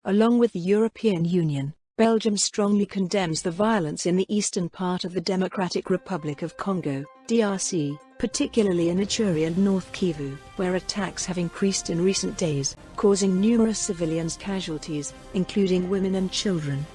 Along with the European Union, Belgium strongly condemns the violence in the eastern part of the Democratic Republic of Congo, DRC, particularly in Ituri and North Kivu, where attacks have increased in recent days, causing numerous civilians casualties, including women and children.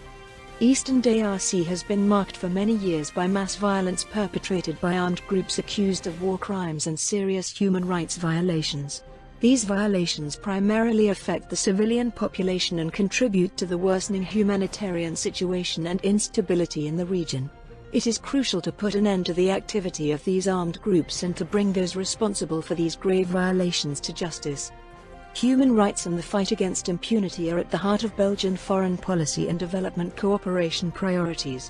Eastern DRC has been marked for many years by mass violence perpetrated by armed groups accused of war crimes and serious human rights violations. These violations primarily affect the civilian population and contribute to the worsening humanitarian situation and instability in the region. It is crucial to put an end to the activity of these armed groups and to bring those responsible for these grave violations to justice. Human rights and the fight against impunity are at the heart of Belgian foreign policy and development cooperation priorities.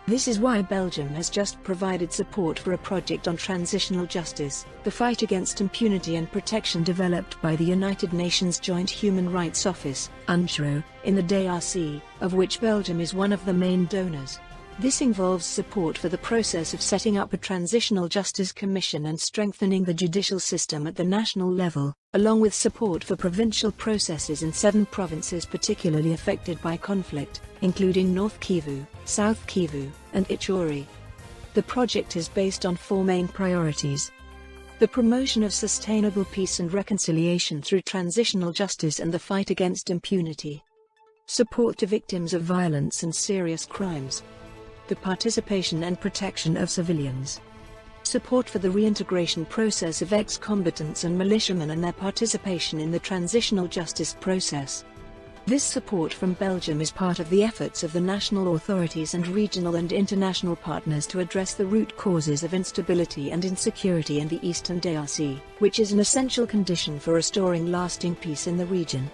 This is why Belgium has just provided support for a project on transitional justice, the fight against impunity and protection developed by the United Nations Joint Human Rights Office, UNCHRO, in the DRC, of which Belgium is one of the main donors. This involves support for the process of setting up a transitional justice commission and strengthening the judicial system at the national level, along with support for provincial processes in 7 provinces particularly affected by conflict, including North Kivu, South Kivu, and Ituri. The project is based on 4 main priorities: the promotion of sustainable peace and reconciliation through transitional justice and the fight against impunity, support to victims of violence and serious crimes, the participation and protection of civilians, support for the reintegration process of ex-combatants and militiamen and their participation in the transitional justice process. This support from Belgium is part of the efforts of the national authorities and regional and international partners to address the root causes of instability and insecurity in the eastern DRC, which is an essential condition for restoring lasting peace in the region.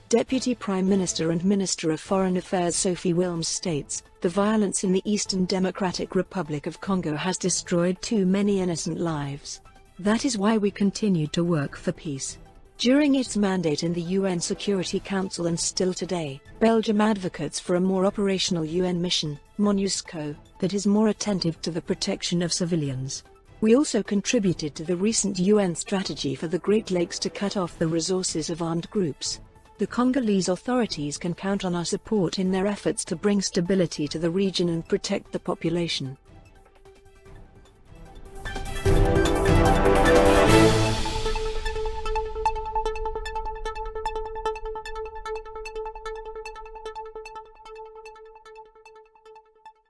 Deputy Prime Minister and Minister of Foreign Affairs Sophie Wilmes states, "The violence in the Eastern Democratic Republic of Congo has destroyed too many innocent lives. That is why we continue to work for peace." During its mandate in the UN Security Council and still today, Belgium advocates for a more operational UN mission, MONUSCO, that is more attentive to the protection of civilians. We also contributed to the recent UN strategy for the Great Lakes to cut off the resources of armed groups. The Congolese authorities can count on our support in their efforts to bring stability to the region and protect the population.